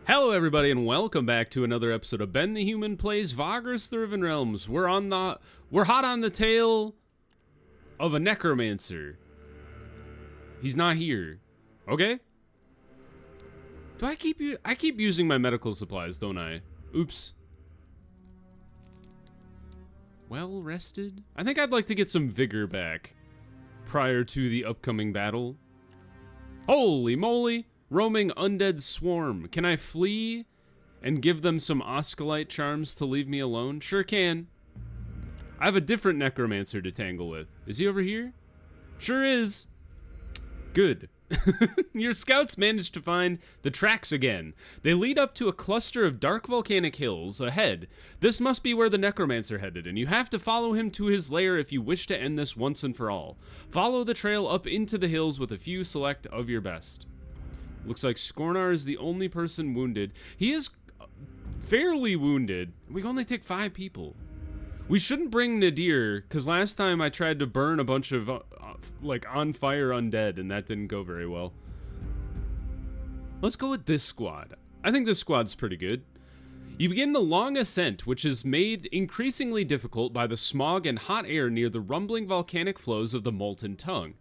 Hello everybody and welcome back to another episode of Ben the Human Plays Vagrus the Riven Realms. We're hot on the tail of a Necromancer. He's not here. Okay? I keep using my medical supplies, don't I? Oops. Well rested? I think I'd like to get some vigor back prior to the upcoming battle. Holy moly! Roaming undead swarm. Can I flee and give them some Osculite charms to leave me alone? Sure can. I have a different Necromancer to tangle with. Is he over here? Sure is. Good. Your scouts managed to find the tracks again. They lead up to a cluster of dark volcanic hills ahead. This must be where the Necromancer headed, and you have to follow him to his lair if you wish to end this once and for all. Follow the trail up into the hills with a few select of your best. Looks like Skornar is the only person wounded. He is fairly wounded. We can only take 5 people. We shouldn't bring Nadir, because last time I tried to burn a bunch of, like, on fire undead, and that didn't go very well. Let's go with this squad. I think this squad's pretty good. You begin the long ascent, which is made increasingly difficult by the smog and hot air near the rumbling volcanic flows of the Molten Tongue.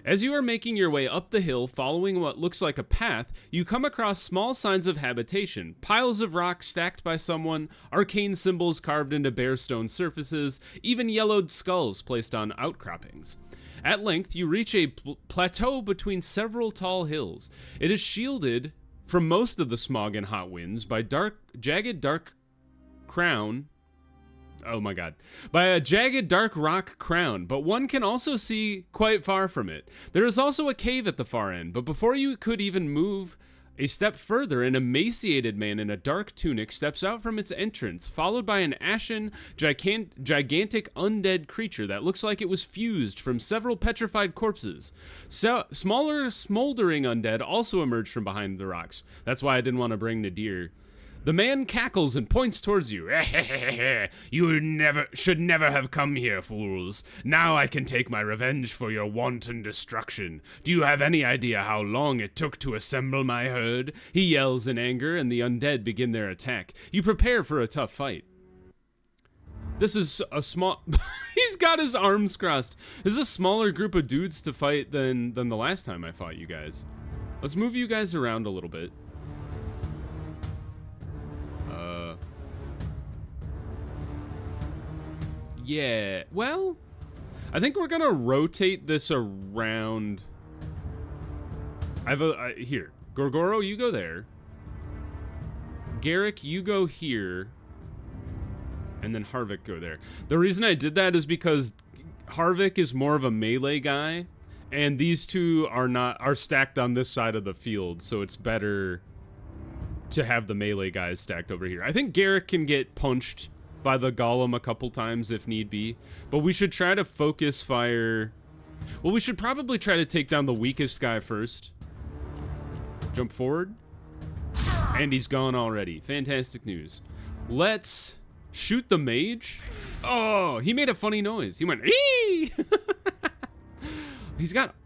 As you are making your way up the hill, following what looks like a path, you come across small signs of habitation, piles of rock stacked by someone, arcane symbols carved into bare stone surfaces, even yellowed skulls placed on outcroppings. At length, you reach a plateau between several tall hills. It is shielded from most of the smog and hot winds by jagged dark rock crown, but one can also see quite far from it. There is also a cave at the far end, but before you could even move a step further, an emaciated man in a dark tunic steps out from its entrance, followed by an ashen, gigantic undead creature that looks like it was fused from several petrified corpses. Smaller, smoldering undead also emerge from behind the rocks. That's why I didn't want to bring Nadir. The man cackles and points towards you. You should never have come here, fools. Now I can take my revenge for your wanton destruction. Do you have any idea how long it took to assemble my herd? He yells in anger, and the undead begin their attack. You prepare for a tough fight. This is a small... He's got his arms crossed. This is a smaller group of dudes to fight than the last time I fought you guys. Let's move you guys around a little bit. Yeah, well, I think we're gonna rotate this around. Here, Gorgoro, you go there. Garrick, you go here. And then Harvick, go there. The reason I did that is because Harvick is more of a melee guy, and these two are stacked on this side of the field, so it's better to have the melee guys stacked over here. I think Garrick can get punched by the golem a couple times if need be, but we should try to focus fire. Well, we should probably try to take down the weakest guy first. Jump forward, and he's gone already. Fantastic news. Let's shoot the mage. Oh, he made a funny noise. He went ee. He's got,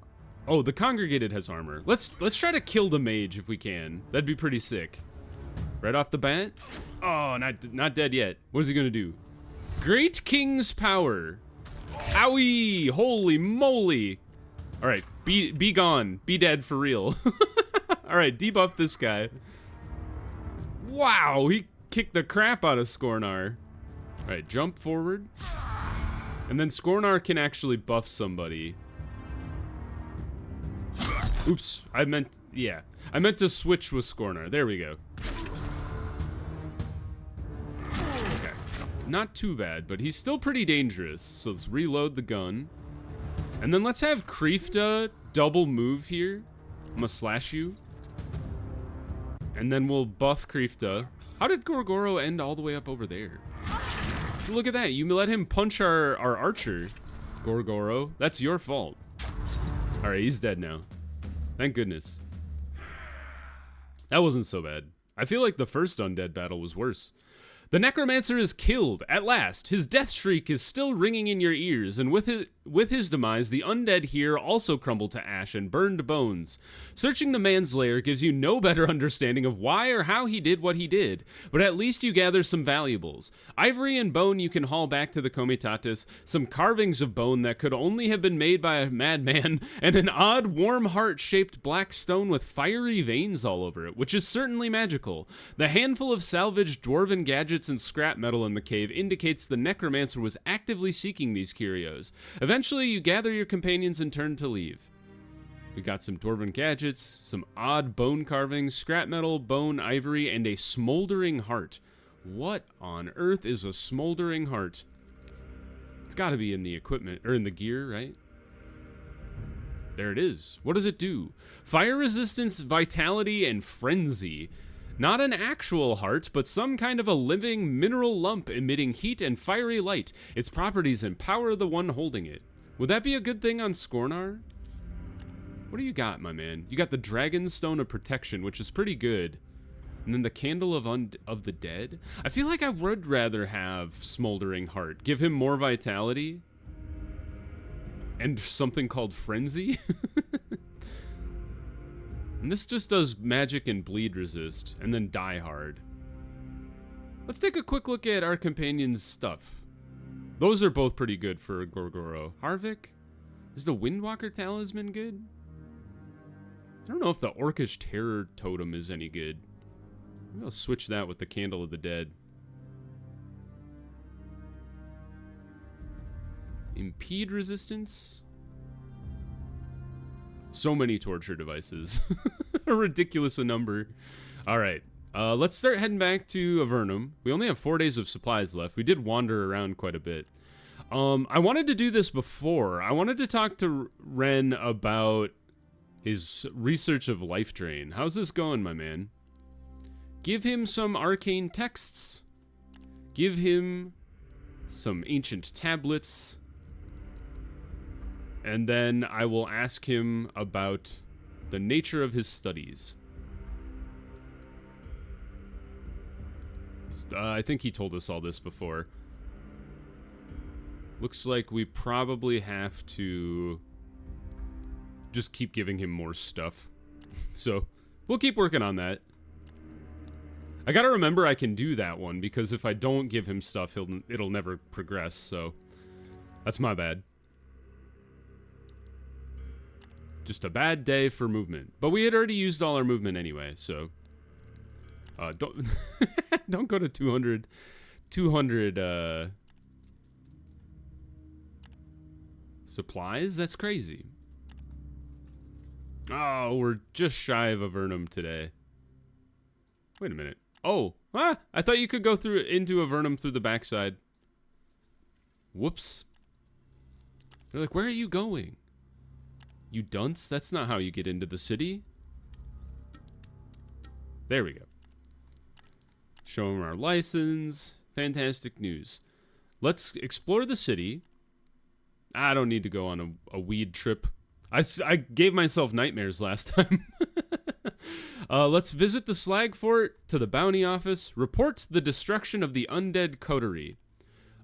oh, the congregated has armor. Let's try to kill the mage if we can. That'd be pretty sick. Right off the bat. Oh, not dead yet. What is he gonna do? Great King's Power. Owie! Holy moly! All right, be gone. Be dead for real. All right, debuff this guy. Wow, he kicked the crap out of Skornar. All right, jump forward, and then Skornar can actually buff somebody. Oops, I meant to switch with Skornar. There we go. Not too bad, but he's still pretty dangerous. So let's reload the gun. And then let's have Kreefta double move here. I'm gonna slash you. And then we'll buff Kreefta. How did Gorgoro end all the way up over there? So look at that. You let him punch our archer, Gorgoro. That's your fault. All right, he's dead now. Thank goodness. That wasn't so bad. I feel like the first undead battle was worse. The Necromancer is killed, at last. His death shriek is still ringing in your ears, and with his demise, the undead here also crumble to ash and burned bones. Searching the man's lair gives you no better understanding of why or how he did what he did, but at least you gather some valuables. Ivory and bone you can haul back to the Comitatus, some carvings of bone that could only have been made by a madman, and an odd, warm heart-shaped black stone with fiery veins all over it, which is certainly magical. The handful of salvaged dwarven gadgets and scrap metal in the cave indicates the Necromancer was actively seeking these curios. Eventually, you gather your companions and turn to leave. We got some dwarven gadgets, some odd bone carvings, scrap metal, bone, ivory, and a smoldering heart. What on earth is a smoldering heart? It's got to be in the equipment, or in the gear, right? There it is. What does it do? Fire resistance, vitality, and frenzy. Not an actual heart, but some kind of a living mineral lump emitting heat and fiery light. Its properties empower the one holding it. Would that be a good thing on Skornar? What do you got, my man? You got the Dragon Stone of Protection, which is pretty good. And then the Candle of the Dead? I feel like I would rather have Smoldering Heart. Give him more vitality. And something called Frenzy? And this just does magic and bleed resist, and then die hard. Let's take a quick look at our companion's stuff. Those are both pretty good for Gorgoro. Harvick? Is the Windwalker Talisman good? I don't know if the Orcish Terror Totem is any good. Maybe I'll switch that with the Candle of the Dead. Impede resistance? So many torture devices. A ridiculous number. Alright, let's start heading back to Avernum. We only have 4 days of supplies left. We did wander around quite a bit. I wanted to do this before. I wanted to talk to Ren about his research of Life Drain. How's this going, my man? Give him some arcane texts. Give him some ancient tablets. And then I will ask him about the nature of his studies. I think he told us all this before. Looks like we probably have to just keep giving him more stuff. So, we'll keep working on that. I gotta remember I can do that one, because if I don't give him stuff, it'll never progress, so that's my bad. Just a bad day for movement. But we had already used all our movement anyway, so don't don't go to 200 supplies. That's crazy. Oh, we're just shy of Avernum today. Wait a minute. Oh, I thought you could go through into Avernum through the backside. Whoops. They're like, where are you going? You dunce? That's not how you get into the city. There we go. Show him our license. Fantastic news. Let's explore the city. I don't need to go on a weed trip. I gave myself nightmares last time. Let's visit the Slag Fort, to the bounty office. Report the destruction of the undead coterie.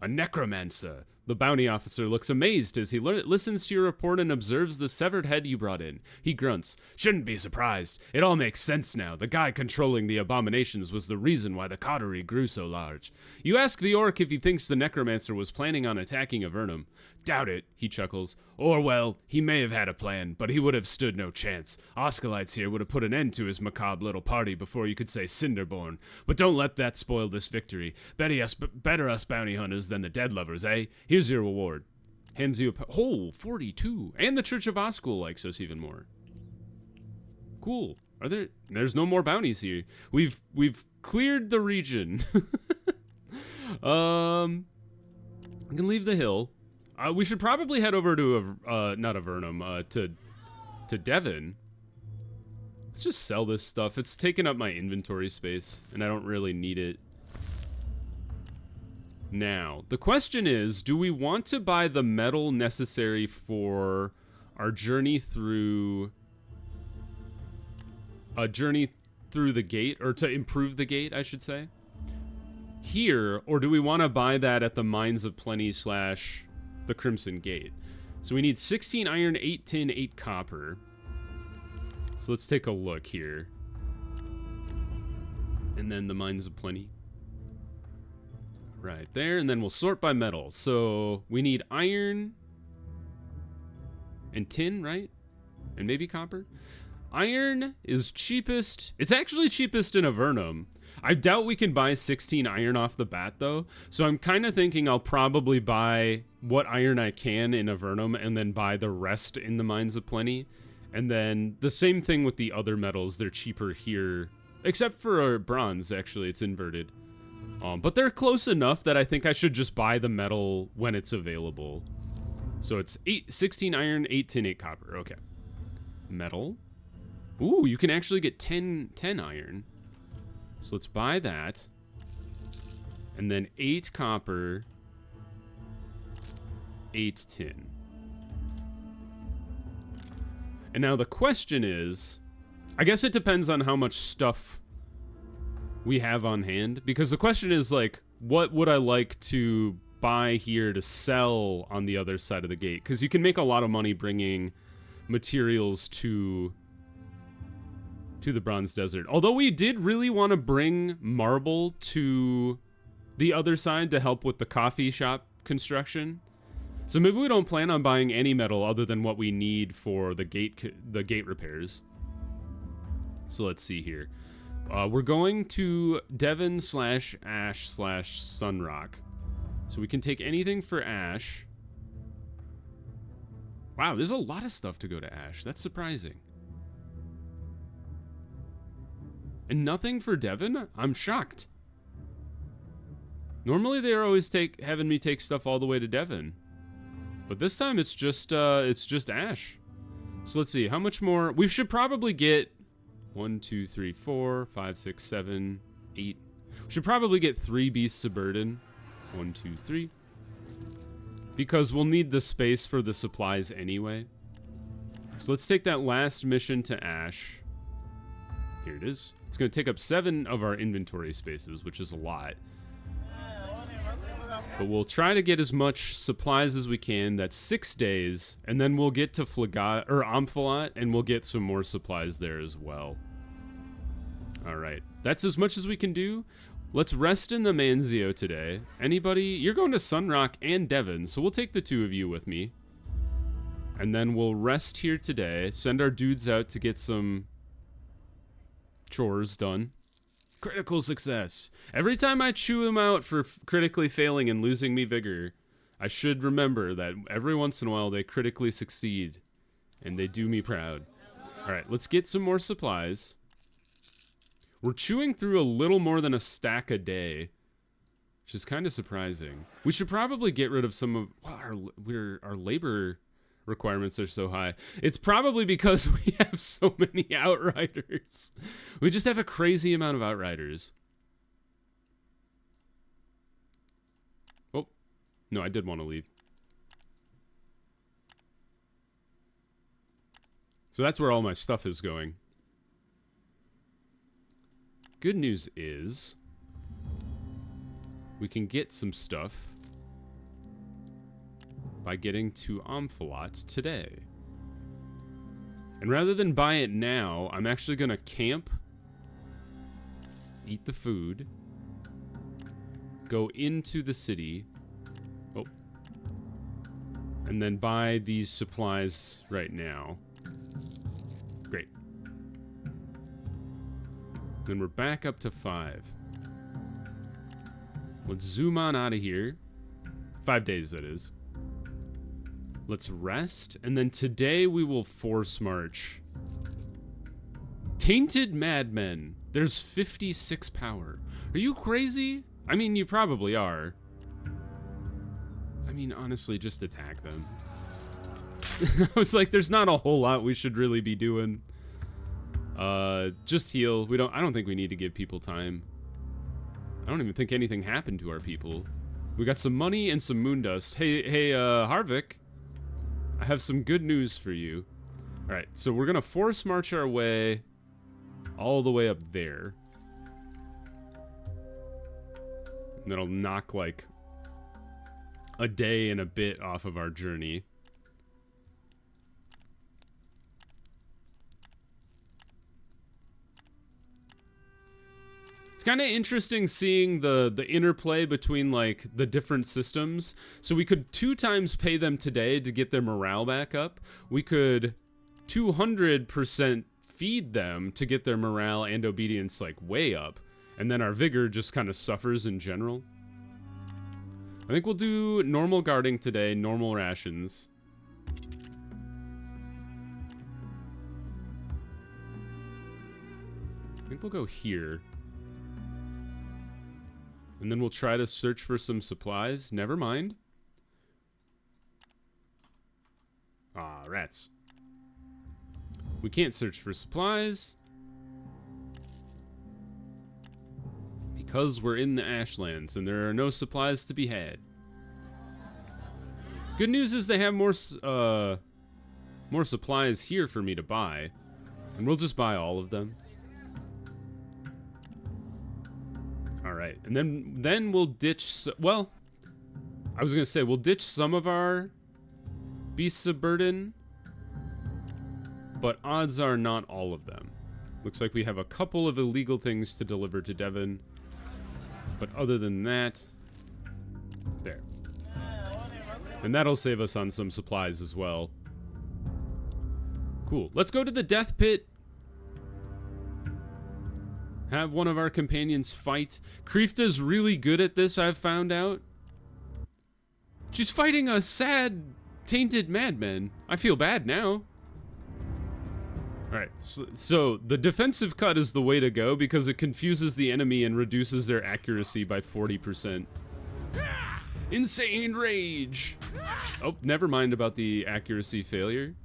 A necromancer. The bounty officer looks amazed as he listens to your report and observes the severed head you brought in. He grunts. Shouldn't be surprised. It all makes sense now. The guy controlling the abominations was the reason why the coterie grew so large. You ask the orc if he thinks the necromancer was planning on attacking Avernum. Doubt it, he chuckles. Or, well, he may have had a plan, but he would have stood no chance. Oscalites here would have put an end to his macabre little party before you could say Cinderborn. But don't let that spoil this victory. Better us bounty hunters than the dead lovers, eh? Here's your reward. Hands you a 42. And the Church of Oscul likes us even more. Cool. There's no more bounties here. We've cleared the region. We can leave the hill. We should probably head over to not Avernum, to Devon. Let's just sell this stuff. It's taking up my inventory space, and I don't really need it. Now, the question is, do we want to buy the metal necessary for our journey through the gate, or to improve the gate, I should say? here, or do we want to buy that at the Mines of Plenty / the Crimson Gate? So we need 16 iron, 8 tin, 8 copper. So let's take a look here. And then the Mines of Plenty. Right there, and then we'll sort by metal. So we need iron and tin, right? And maybe copper. Iron is cheapest. It's actually cheapest in Avernum. I doubt we can buy 16 iron off the bat, though. So I'm kind of thinking I'll probably buy what iron I can in Avernum and then buy the rest in the Mines of Plenty. And then the same thing with the other metals. They're cheaper here. Except for bronze, actually. It's inverted. But they're close enough that I think I should just buy the metal when it's available. So it's 16 iron, 8 tin, 8 copper. Okay. Metal. Ooh, you can actually get 10 iron. So let's buy that. And then 8 copper, 8 tin. And now the question is, I guess it depends on how much stuff we have on hand, because the question is, like, what would I like to buy here to sell on the other side of the gate? Because you can make a lot of money bringing materials to the Bronze Desert. Although we did really want to bring marble to the other side to help with the coffee shop construction. So maybe we don't plan on buying any metal other than what we need for the gate repairs. So let's see here. We're going to Devon / Ash / Sunrock. So we can take anything for Ash. Wow, there's a lot of stuff to go to Ash. That's surprising. And nothing for Devon? I'm shocked. Normally they're always having me take stuff all the way to Devon. But this time it's just Ash. So let's see, how much more? We should probably get 1, 2, 3, 4, 5, 6, 7, 8. We should probably get 3 Beasts of Burden. 1, 2, 3. Because we'll need the space for the supplies anyway. So let's take that last mission to Ash. Here it is. It's going to take up 7 of our inventory spaces, which is a lot. But we'll try to get as much supplies as we can. That's 6 days, and then we'll get to Amphilat, and we'll get some more supplies there as well. All right, that's as much as we can do. Let's rest in the Manzio today. Anybody? You're going to Sunrock and Devon, so we'll take the 2 of you with me. And then we'll rest here today, send our dudes out to get some chores done. Critical success. Every time I chew him out for critically failing and losing me vigor, I should remember that every once in a while they critically succeed, and they do me proud. All right, let's get some more supplies. We're chewing through a little more than a stack a day, which is kind of surprising. We should probably get rid of some of our labor requirements are so high. It's probably because we have so many outriders. We just have a crazy amount of outriders. Oh, no, I did want to leave. So that's where all my stuff is going. Good news is we can get some stuff by getting to Amphilat today. And rather than buy it now, I'm actually gonna camp, eat the food, go into the city, and then buy these supplies right now. Great. Then we're back up to 5. Let's zoom on out of here. 5 days, that is. Let's rest, and then today we will force march. Tainted Madmen. There's 56 power. Are you crazy? I mean, you probably are. I mean, honestly, just attack them. I was like, there's not a whole lot we should really be doing. Just heal. I don't think we need to give people time. I don't even think anything happened to our people. We got some money and some moon dust. Hey, Harvick. I have some good news for you. Alright, so we're gonna force march our way all the way up there. That'll knock like a day and a bit off of our journey. It's kind of interesting seeing the interplay between like the different systems. So we could 2 times pay them today to get their morale back up. We could 200% feed them to get their morale and obedience like way up. And then our vigor just kind of suffers in general. I think we'll do normal guarding today, normal rations. I think we'll go here. And then we'll try to search for some supplies. Never mind. Ah, rats. We can't search for supplies. Because we're in the Ashlands and there are no supplies to be had. Good news is they have more supplies here for me to buy. And we'll just buy all of them. Alright, and then we'll ditch, well, I was gonna say, we'll ditch some of our beasts of burden, but odds are not all of them. Looks like we have a couple of illegal things to deliver to Devon, but other than that, there. And that'll save us on some supplies as well. Cool, let's go to the death pit. Have one of our companions fight. Krifta's really good at this, I've found out. She's fighting a sad, tainted madman. I feel bad now. Alright, so the defensive cut is the way to go because it confuses the enemy and reduces their accuracy by 40%. Insane rage! Oh, never mind about the accuracy failure.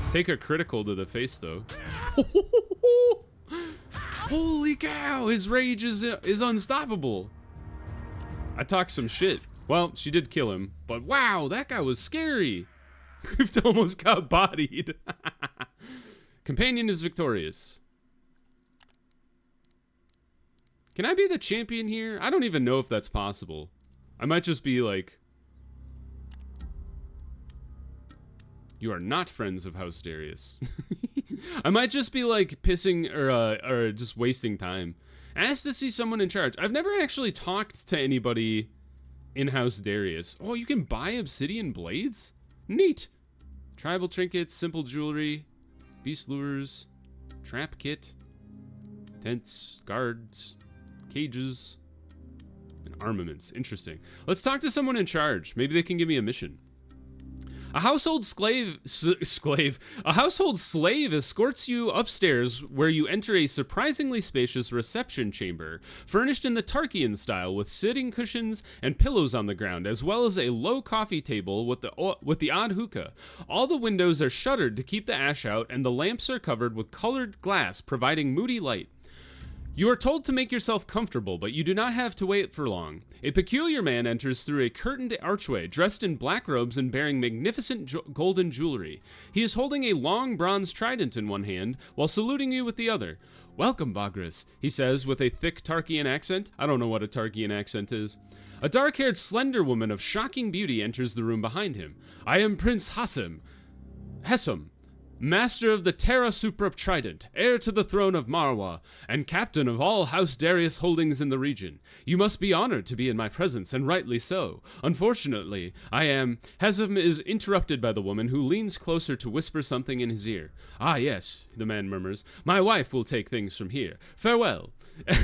Take a critical to the face, though. Holy cow, his rage is unstoppable. I talked some shit. Well, she did kill him, but wow, that guy was scary. Krifta almost got bodied. Companion is victorious. Can I be the champion here? I don't even know if that's possible. I might just be like... You are not friends of House Darius. I might just be like pissing or just wasting time. Ask to see someone in charge. I've never actually talked to anybody in House Darius. Oh, you can buy obsidian blades? Neat. Tribal trinkets, simple jewelry, beast lures, trap kit, tents, guards, cages, and armaments. Interesting. Let's talk to someone in charge. Maybe they can give me a mission. A household slave escorts you upstairs where you enter a surprisingly spacious reception chamber, furnished in the Tarkian style with sitting cushions and pillows on the ground, as well as a low coffee table with the odd hookah. All the windows are shuttered to keep the ash out, and the lamps are covered with colored glass, providing moody light. You are told to make yourself comfortable, but you do not have to wait for long. A peculiar man enters through a curtained archway, dressed in black robes and bearing magnificent golden jewelry. He is holding a long bronze trident in one hand, while saluting you with the other. "Welcome, Vagrus," he says with a thick Tarkian accent. I don't know what a Tarkian accent is. A dark-haired, slender woman of shocking beauty enters the room behind him. "I am Prince Hessam, master of the Terra Supra Trident, heir to the throne of Marwa, and captain of all House Darius holdings in the region. You must be honored to be in my presence, and rightly so. Unfortunately, Hessam is interrupted by the woman, who leans closer to whisper something in his ear. "Ah, yes," the man murmurs. "My wife will take things from here. Farewell."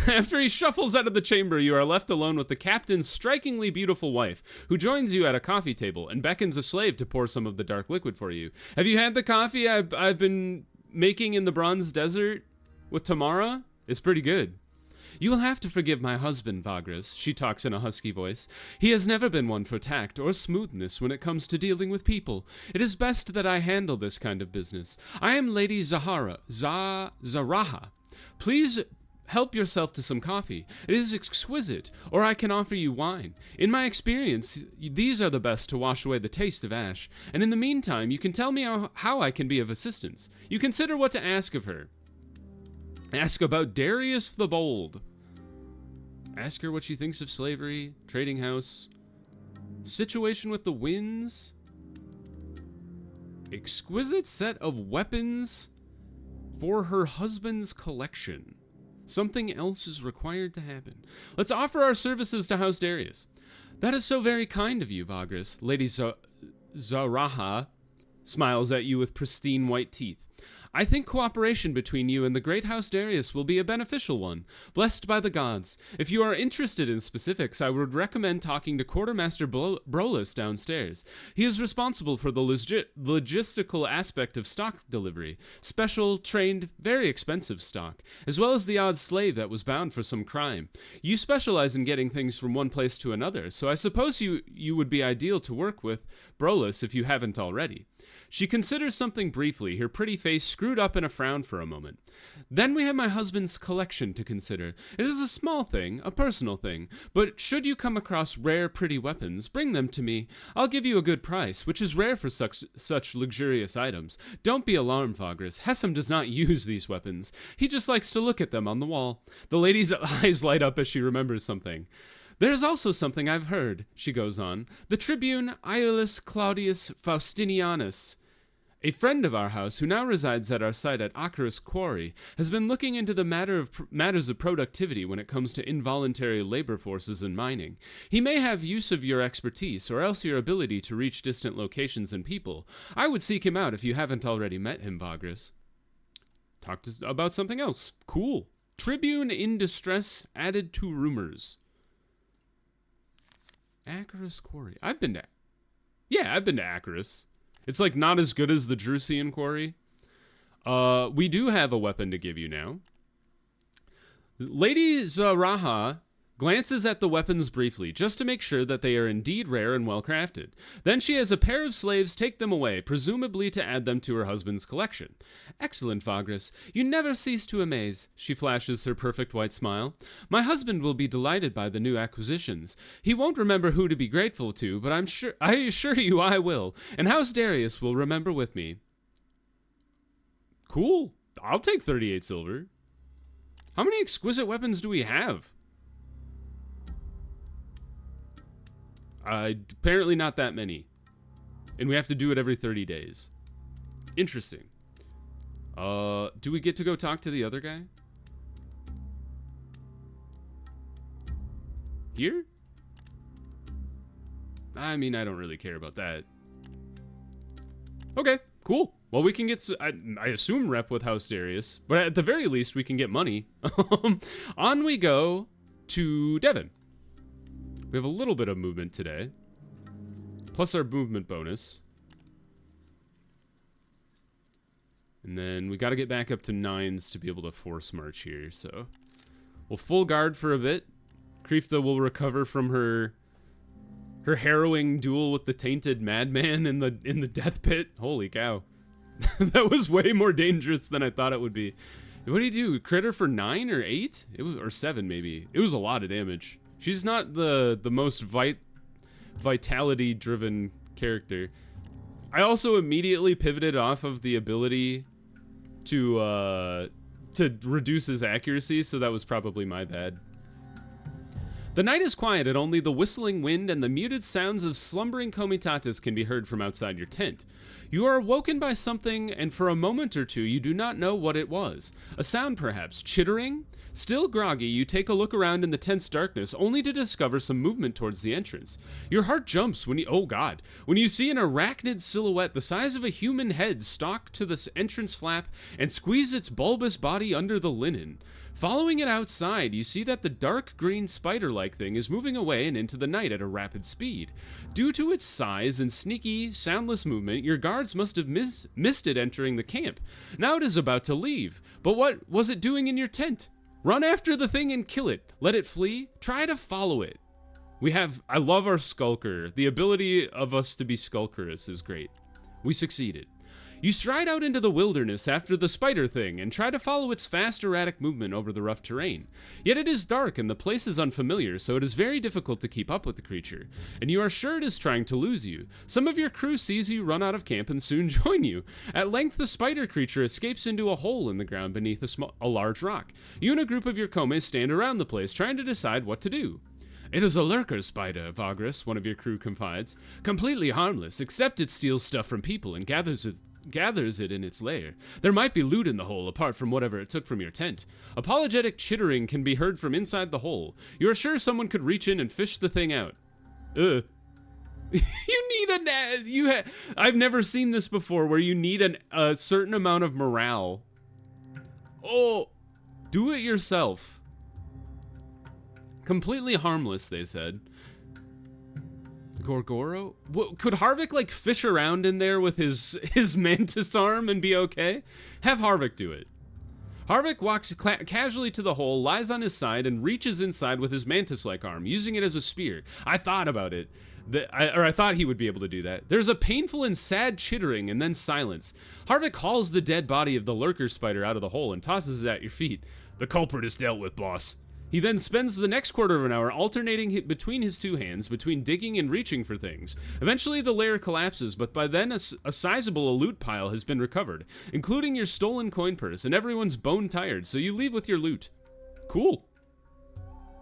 After he shuffles out of the chamber, you are left alone with the captain's strikingly beautiful wife, who joins you at a coffee table and beckons a slave to pour some of the dark liquid for you. "Have you had the coffee I've been making in the Bronze Desert with Tamara? It's pretty good." "You will have to forgive my husband, Vagrus," she talks in a husky voice. "He has never been one for tact or smoothness when it comes to dealing with people. It is best that I handle this kind of business. I am Lady Zaraha. Please help yourself to some coffee. It is exquisite, or I can offer you wine. In my experience, these are the best to wash away the taste of ash, and in the meantime, you can tell me how I can be of assistance. You consider what to ask of her. Ask about Darius the Bold. Ask her what she thinks of slavery, trading house, situation with the winds, exquisite set of weapons for her husband's collection. Something else is required to happen. Let's offer our services to House Darius. That is so very kind of you, Vagrus. Lady Zaraha smiles at you with pristine white teeth. I think cooperation between you and the great House Darius will be a beneficial one, blessed by the gods. If you are interested in specifics, I would recommend talking to Quartermaster Brolus downstairs. He is responsible for the logistical aspect of stock delivery, special, trained, very expensive stock, as well as the odd slave that was bound for some crime. You specialize in getting things from one place to another, so I suppose you would be ideal to work with Brolus if you haven't already. She considers something briefly, her pretty face screwed up in a frown for a moment. Then we have my husband's collection to consider. It is a small thing, a personal thing, but should you come across rare, pretty weapons, bring them to me. I'll give you a good price, which is rare for such luxurious items. Don't be alarmed, Vagrus. Hessam does not use these weapons. He just likes to look at them on the wall. The lady's eyes light up as she remembers something. There's also something I've heard, she goes on. The tribune Iulus Claudius Faustinianus, a friend of our house who now resides at our site at Acarus Quarry, has been looking into the matters of productivity when it comes to involuntary labor forces in mining. He may have use of your expertise, or else your ability to reach distant locations and people. I would seek him out if you haven't already met him, Vagrus. Talk about something else. Cool. Tribune in distress added to rumors. Acarus Quarry. I've been to Acarus. It's like not as good as the Drusian Quarry. We do have a weapon to give you now. Lady Zaraha glances at the weapons briefly, just to make sure that they are indeed rare and well crafted. Then she has a pair of slaves take them away, presumably to add them to her husband's collection. Excellent, Vagrus. You never cease to amaze. She flashes her perfect white smile. My husband will be delighted by the new acquisitions. He won't remember who to be grateful to, but I assure you I will, and House Darius will remember with me. Cool. I'll take 38 silver. How many exquisite weapons do we have? Apparently not that many. And we have to do it every 30 days. Interesting. Do we get to go talk to the other guy? Here? I mean, I don't really care about that. Okay, cool. Well, we can get, I assume, rep with House Darius. But at the very least, we can get money. On we go to Devon. We have a little bit of movement today, plus our movement bonus. And then we got to get back up to 9s to be able to force march here, so we'll full guard for a bit. Kreefta will recover from her harrowing duel with the tainted madman in the death pit. Holy cow. That was way more dangerous than I thought it would be. What do you do? Crit her for 9 or 8? Or 7 maybe. It was a lot of damage. She's not the most vitality-driven character. I also immediately pivoted off of the ability to reduce his accuracy, so that was probably my bad. The night is quiet, and only the whistling wind and the muted sounds of slumbering comitatus can be heard from outside your tent. You are awoken by something, and for a moment or two you do not know what it was. A sound perhaps, chittering? Still groggy, you take a look around in the tent's darkness, only to discover some movement towards the entrance. Your heart jumps when you see an arachnid silhouette the size of a human head stalk to the entrance flap and squeeze its bulbous body under the linen. Following it outside, you see that the dark green spider-like thing is moving away and into the night at a rapid speed. Due to its size and sneaky, soundless movement, your guards must have missed it entering the camp. Now it is about to leave. But what was it doing in your tent? Run after the thing and kill it. Let it flee. Try to follow it. I love our skulker. The ability of us to be skulkerous is great. We succeeded. You stride out into the wilderness after the spider thing and try to follow its fast, erratic movement over the rough terrain. Yet it is dark and the place is unfamiliar, so it is very difficult to keep up with the creature, and you are sure it is trying to lose you. Some of your crew sees you run out of camp and soon join you. At length, the spider creature escapes into a hole in the ground beneath a large rock. You and a group of your komes stand around the place, trying to decide what to do. It is a lurker spider, Vagrus, one of your crew confides. Completely harmless, except it steals stuff from people and gathers it in its lair. There might be loot in the hole apart from whatever it took from your tent. Apologetic chittering can be heard from inside the hole. You are sure someone could reach in and fish the thing out. You need I've never seen this before, where you need a certain amount of morale. Oh, do it yourself. Completely harmless, they said. Gorgoro? Could Harvick, like, fish around in there with his mantis arm and be okay? Have Harvick do it. Harvick walks casually to the hole, lies on his side, and reaches inside with his mantis-like arm, using it as a spear. I thought about it. I thought he would be able to do that. There's a painful and sad chittering, and then silence. Harvick hauls the dead body of the lurker spider out of the hole and tosses it at your feet. The culprit is dealt with, boss. He then spends the next quarter of an hour alternating between his two hands, between digging and reaching for things. Eventually, the lair collapses, but by then a sizable loot pile has been recovered, including your stolen coin purse, and everyone's bone-tired, so you leave with your loot. Cool.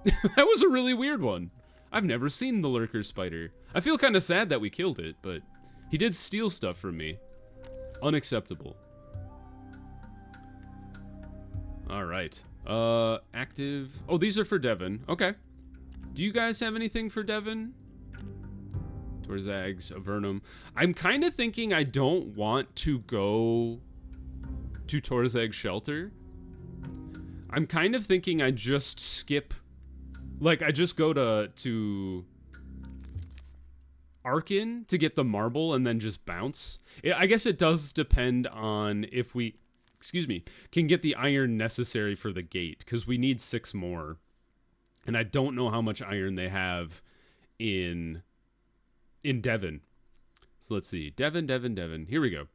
That was a really weird one. I've never seen the lurker spider. I feel kind of sad that we killed it, but he did steal stuff from me. Unacceptable. All right. Active. Oh, these are for Devon. Okay. Do you guys have anything for Devon? Torzags, Avernum. I'm kind of thinking I don't want to go to Torzag Shelter. I'm kind of thinking I just skip. Like, I just go to Arcane to get the marble and then just bounce. I guess it does depend on if we, can get the iron necessary for the gate, because we need 6 more. And I don't know how much iron they have in Devon. So let's see. Devon. Here we go.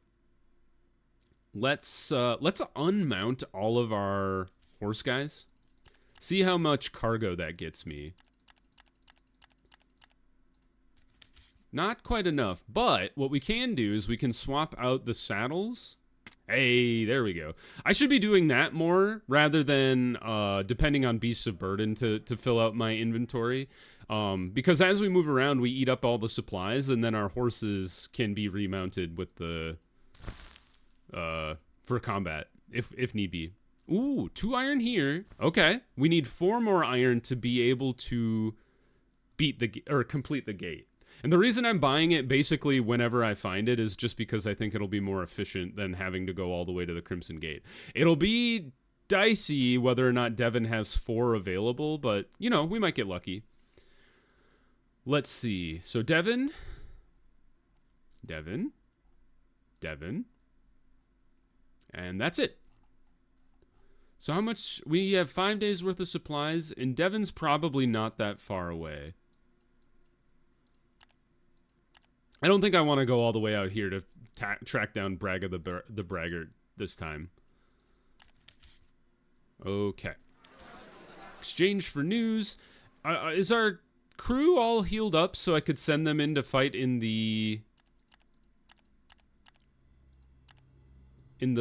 Let's unmount all of our horse guys. See how much cargo that gets me. Not quite enough, but what we can do is we can swap out the saddles. Hey, there we go. I should be doing that more rather than depending on beasts of burden to fill out my inventory. Because as we move around, we eat up all the supplies, and then our horses can be remounted with the for combat if need be. Ooh, 2 iron here. Okay, we need 4 more iron to be able to complete the gate. And the reason I'm buying it basically whenever I find it is just because I think it'll be more efficient than having to go all the way to the Crimson Gate. It'll be dicey whether or not Devon has 4 available, but, you know, we might get lucky. Let's see. So Devon. And that's it. So how much? We have 5 days worth of supplies, and Devon's probably not that far away. I don't think I want to go all the way out here to track down Braga the Braggart this time. Okay. Exchange for news. Is our crew all healed up so I could send them in to fight in the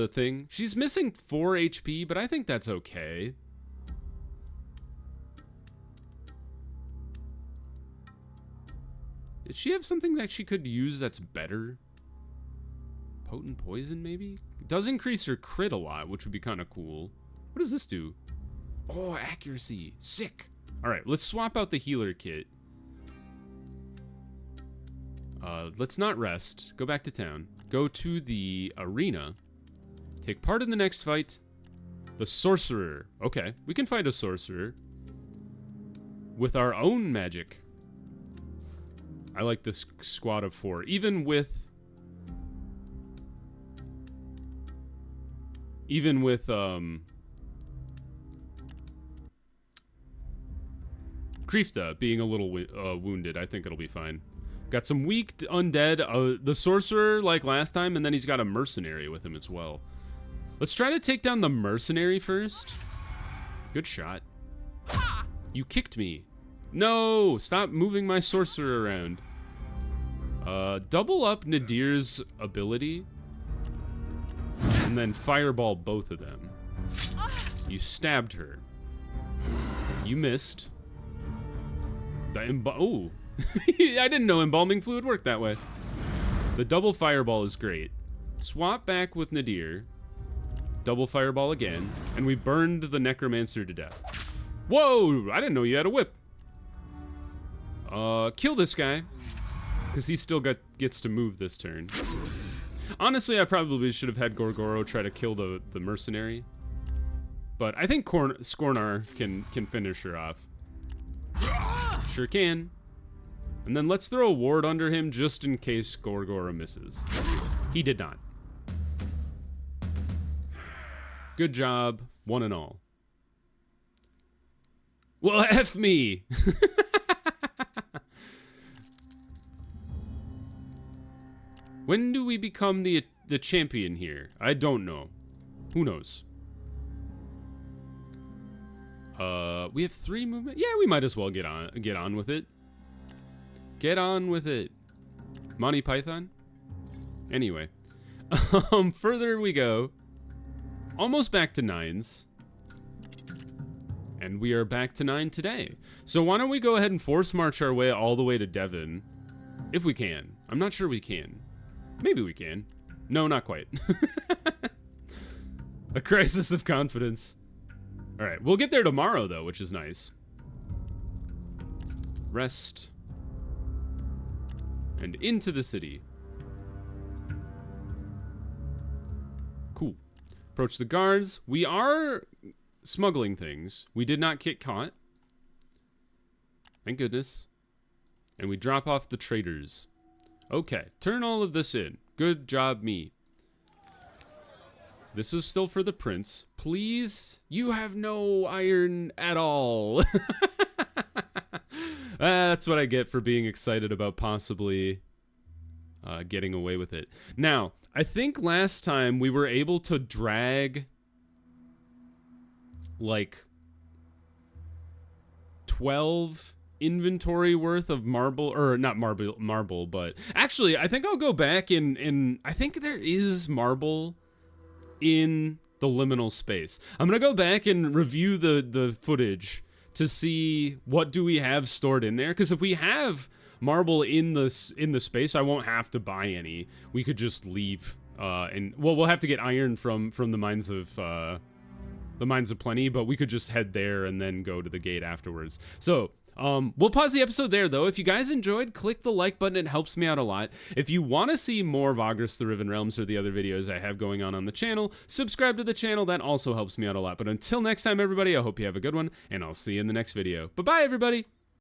thing? She's missing 4 HP, but I think that's okay. Does she have something that she could use that's better? Potent poison, maybe? It does increase her crit a lot, which would be kind of cool. What does this do? Oh, accuracy. Sick. All right, let's swap out the healer kit. Let's not rest. Go back to town. Go to the arena. Take part in the next fight. The sorcerer. Okay, we can fight a sorcerer with our own magic. I like this squad of 4. Even with Krifta being a little wounded, I think it'll be fine. Got some weak undead, the sorcerer like last time, and then he's got a mercenary with him as well. Let's try to take down the mercenary first. Good shot. You kicked me. No, stop moving my sorcerer around. Double up Nadir's ability, and then fireball both of them. You stabbed her. You missed. Oh, I didn't know embalming fluid worked that way. The double fireball is great. Swap back with Nadir. Double fireball again, and we burned the Necromancer to death. Whoa, I didn't know you had a whip. Kill this guy, because he still gets to move this turn. Honestly, I probably should have had Gorgoro try to kill the mercenary, but I think Skornar can finish her off. Sure can. And then let's throw a ward under him just in case Gorgoro misses. He did not. Good job, one and all. Well, F me! When do we become the champion here? I don't know. Who knows? We have 3 movement. Yeah, we might as well get on with it. Get on with it. Monty Python? Anyway. Further we go. Almost back to 9s. And we are back to 9 today. So why don't we go ahead and force march our way all the way to Devon. If we can. I'm not sure we can. Maybe we can. No, not quite. A crisis of confidence. Alright, we'll get there tomorrow though, which is nice. Rest. And into the city. Cool. Approach the guards. We are smuggling things. We did not get caught. Thank goodness. And we drop off the traders. Okay, turn all of this in. Good job, me. This is still for the prince. Please, you have no iron at all. That's what I get for being excited about possibly getting away with it. Now, I think last time we were able to drag like 12 inventory worth of marble, or not marble, but actually I think I'll go back and I think there is marble in the liminal space. I'm gonna go back and review the footage to see what do we have stored in there, because if we have marble in the space, I won't have to buy any. We could just leave and well, we'll have to get iron from the mines of Plenty, but we could just head there and then go to the gate afterwards. So we'll pause the episode there, though. If you guys enjoyed, click the like button. It helps me out a lot. If you want to see more Vagrus the Riven Realms or the other videos I have going on the channel, subscribe to the channel. That also helps me out a lot. But until next time, everybody, I hope you have a good one, and I'll see you in the next video. Bye-bye, everybody!